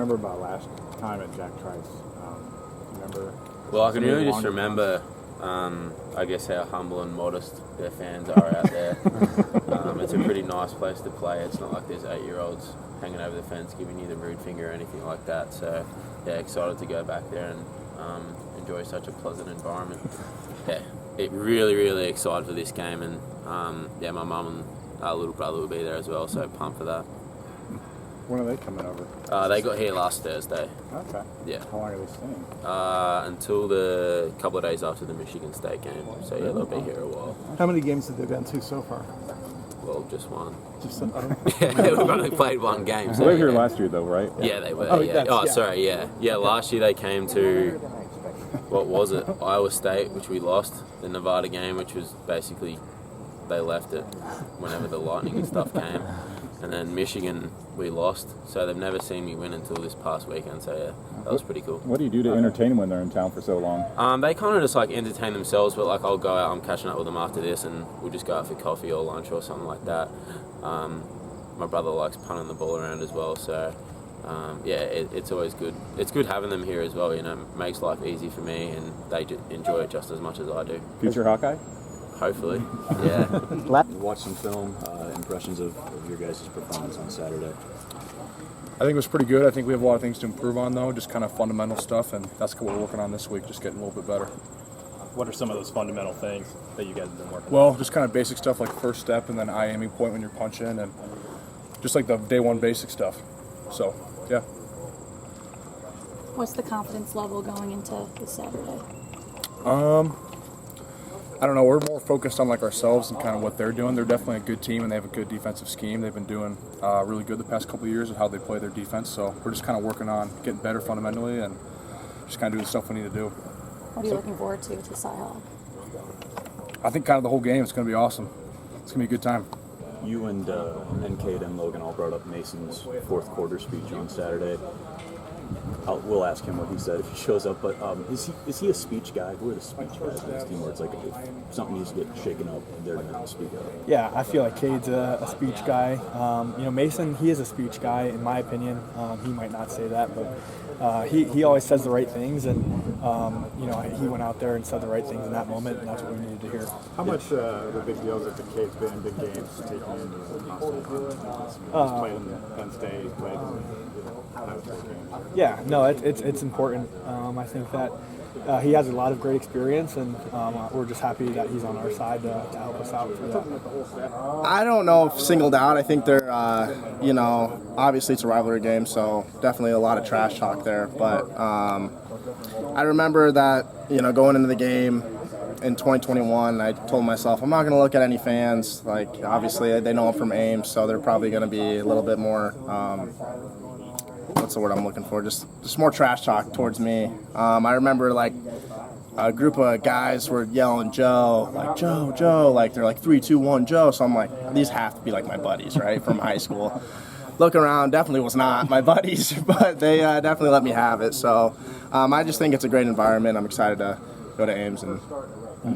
remember about last time at Jack Trice? Remember? Well, I can really just remember, I guess, how humble and modest their fans are out there. It's a pretty nice place to play. It's not like there's 8-year-olds hanging over the fence giving you the rude finger or anything like that. So, yeah, excited to go back there and enjoy such a pleasant environment. Yeah, really, really excited for this game. And, yeah, my mum and our little brother will be there as well, so pumped for that. When are they coming over? They got here last Thursday. Okay. Yeah. How long are they staying? Until the couple of days after the Michigan State game. So, yeah, they'll be here a while. How many games have they been to so far? Well, just one. Just Yeah, we've only played one game. So, they were here last year, though, right? Yeah, they were. Oh, yeah. Sorry, yeah. Yeah, last year they came to, what was it, Iowa State, which we lost. The Nevada game, which was basically, they left it whenever the Lightning and stuff came. And then Michigan, we lost. So they've never seen me win until this past weekend. So, yeah, that was pretty cool. What do you do to entertain them when they're in town for so long? They kind of just, like, entertain themselves. But, like, I'll go out, I'm catching up with them after this, and we'll just go out for coffee or lunch or something like that. My brother likes punting the ball around as well. So, yeah, it's always good. It's good having them here as well, you know. It makes life easy for me, and they enjoy it just as much as I do. Future Hawkeye? Hopefully, yeah. Watch some film, impressions of your guys' performance on Saturday. I think it was pretty good. I think we have a lot of things to improve on, though, just kind of fundamental stuff, and that's what we're working on this week, just getting a little bit better. What are some of those fundamental things that you guys have been working on? Well, just kind of basic stuff like first step and then eye aiming point when you're punching, and just like the day one basic stuff. So, yeah. What's the confidence level going into this Saturday? I don't know. We're more focused on like ourselves and kind of what they're doing. They're definitely a good team, and they have a good defensive scheme. They've been doing really good the past couple of years of how they play their defense. So we're just kind of working on getting better fundamentally and just kind of doing the stuff we need to do. What are you looking forward to Cy-Hawk? I think kind of the whole game. It's going to be awesome. It's going to be a good time. You and Kate and Logan all brought up Mason's fourth quarter speech on Saturday. We'll ask him what he said if he shows up, but is he a speech guy? Who are the speech guys on this team where it's like if something needs to get shaken up, they're going to speak up? Yeah, I feel like Cade's a speech guy. Mason, he is a speech guy, in my opinion. He might not say that, but he always says the right things, and he went out there and said the right things in that moment, and that's what we needed to hear. How much of a big deal is it that Kate's been in big games taking into the hospital? He's played in Penn State, he's played in Yeah, no, it's important. I think that he has a lot of great experience, and we're just happy that he's on our side to help us out for that. I don't know if singled out. I think they're, obviously it's a rivalry game, so definitely a lot of trash talk there. But I remember that, going into the game in 2021, I told myself I'm not going to look at any fans. Like, obviously they know I'm from Ames, so they're probably going to be a little bit more. What's the word I'm looking for? Just more trash talk towards me. I remember like a group of guys were yelling Joe, like Joe, like they're like 3, 2, 1, Joe. So I'm like, these have to be like my buddies, right, from high school. Look around, definitely was not my buddies, but they definitely let me have it. So I just think it's a great environment. I'm excited to go to Ames and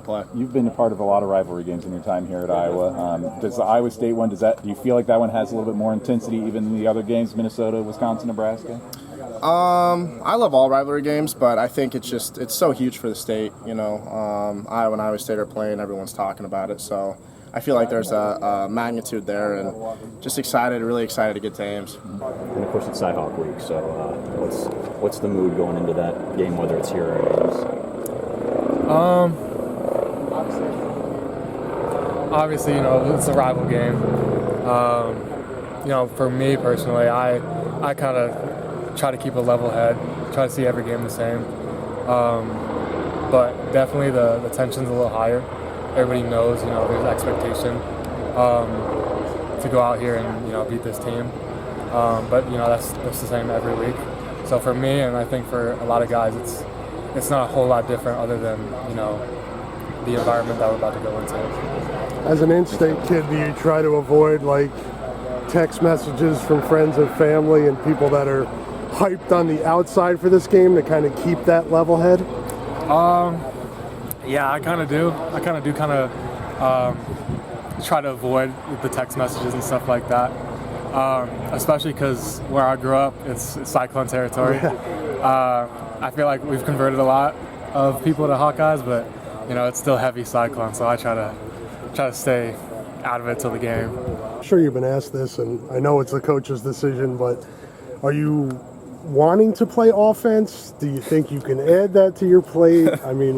play. You've been a part of a lot of rivalry games in your time here at Iowa. Does the Iowa State one, do you feel like that one has a little bit more intensity even than the other games, Minnesota, Wisconsin, Nebraska? I love all rivalry games, but I think it's so huge for the state. Iowa and Iowa State are playing, everyone's talking about it, so I feel like there's a magnitude there, and just really excited to get to Ames. And of course it's Cy-Hawk week, so what's the mood going into that game, whether it's here or Ames? Obviously, it's a rival game. For me personally, I kind of try to keep a level head, try to see every game the same. But definitely the tension's a little higher. Everybody knows, there's expectation to go out here and, beat this team. But, that's the same every week. So for me, and I think for a lot of guys, it's not a whole lot different other than, the environment that we're about to go into. As an in-state kid, do you try to avoid text messages from friends and family and people that are hyped on the outside for this game to kind of keep that level head? Yeah, I kind of do. I kind of try to avoid the text messages and stuff like that. especially because where I grew up, it's Cyclone territory. I feel like we've converted a lot of people to Hawkeyes, but it's still heavy Cyclone, so I try to stay out of it till the game. I'm sure you've been asked this, and I know it's the coach's decision, but are you wanting to play offense? Do you think you can add that to your plate? I mean,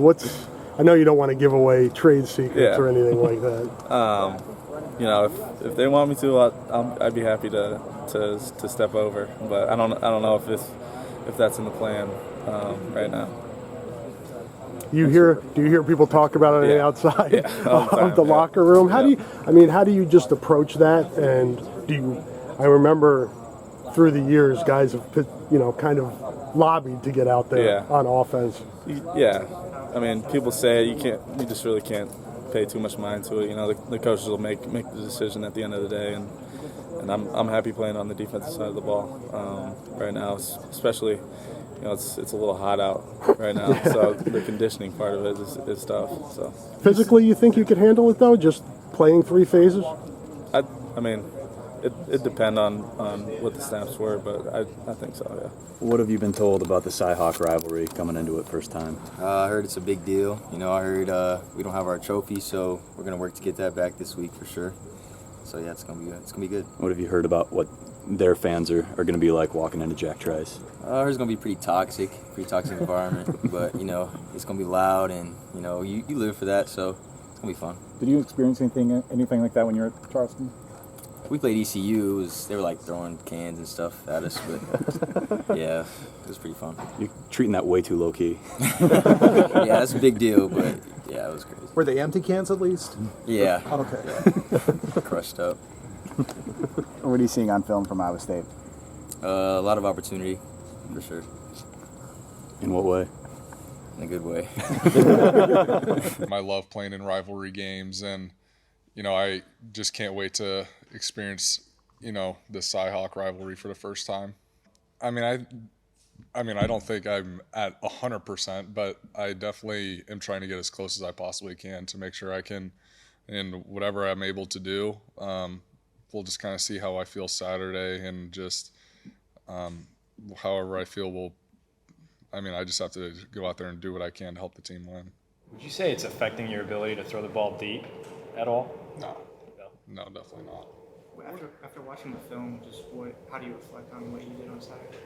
I know you don't want to give away trade secrets or anything like that. If they want me to, I'd be happy to step over. But I don't know if that's in the plan right now. Do you hear people talk about it on the outside of the locker room? How do you just approach that? And I remember through the years, guys have kind of lobbied to get out there on offense. Yeah, I mean, people say you just really can't pay too much mind to it. The coaches will make the decision at the end of the day, and I'm happy playing on the defensive side of the ball right now, especially. It's a little hot out right now, so the conditioning part of it is tough. So physically, you think you could handle it though, just playing 3 phases? I mean, it depends on what the snaps were, but I think so. Yeah. What have you been told about the Cy-Hawk rivalry coming into it first time? I heard it's a big deal. I heard we don't have our trophy, so we're gonna work to get that back this week for sure. So yeah, it's gonna be good. What have you heard about what their fans are going to be like walking into Jack Trice? I heard it's gonna be pretty toxic environment, but it's gonna be loud, and you live for that, so it's gonna be fun. Did you experience anything like that when you were at Charleston? We played ECU. They were like throwing cans and stuff at us, but yeah, it was pretty fun. You're treating that way too low key. Yeah, that's a big deal, but yeah, it was crazy. Were they empty cans at least? Yeah. Okay. Yeah. Crushed up. What are you seeing on film from Iowa State? A lot of opportunity, for sure. In what way? In a good way. I love playing in rivalry games, and I just can't wait to experience the Cy-Hawk rivalry for the first time. I don't think I'm at 100%, but I definitely am trying to get as close as I possibly can to make sure I can, and whatever I'm able to do. We'll just kind of see how I feel Saturday, and just however I feel I just have to go out there and do what I can to help the team win. Would you say it's affecting your ability to throw the ball deep at all? No, definitely not. After watching the film, how do you reflect on what you did on Saturday?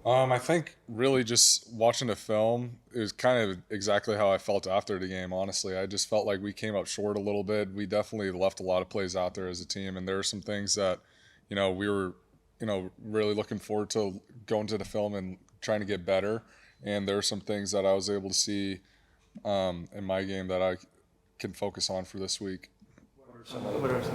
I think really just watching the film, it was kind of exactly how I felt after the game, honestly. I just felt like we came up short a little bit. We definitely left a lot of plays out there as a team, and there are some things that, we were, really looking forward to going to the film and trying to get better. And there are some things that I was able to see in my game that I can focus on for this week. What are some of those?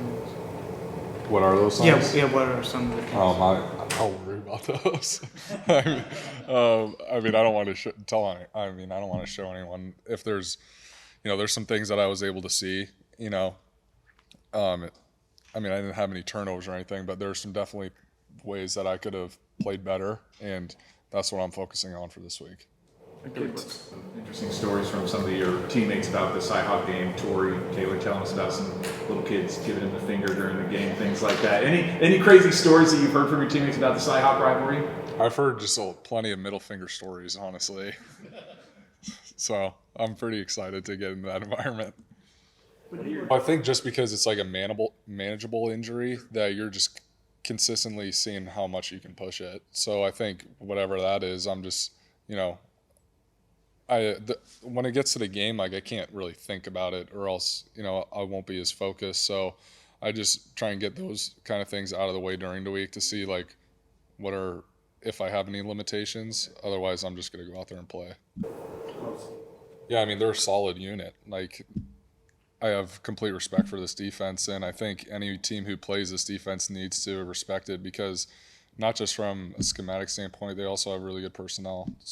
What are those things? Yeah, what are some of the things? I don't worry about those. I don't want to I don't want to show anyone if there's, there's some things that I was able to see, I didn't have any turnovers or anything, but there's some definitely ways that I could have played better, and that's what I'm focusing on for this week. Interesting stories from some of your teammates about the Cy-Hawk game. Tori, Taylor telling us about some little kids giving him the finger during the game, things like that. Any crazy stories that you've heard from your teammates about the Cy-Hawk rivalry? I've heard just plenty of middle finger stories, honestly. So I'm pretty excited to get into that environment. I think just because it's like a manageable injury, that you're just consistently seeing how much you can push it. So I think whatever that is, I'm just, when it gets to the game, I can't really think about it, or else, I won't be as focused. So I just try and get those kind of things out of the way during the week to see if I have any limitations. Otherwise, I'm just going to go out there and play. Yeah, they're a solid unit. I have complete respect for this defense, and I think any team who plays this defense needs to respect it, because not just from a schematic standpoint, they also have really good personnel. So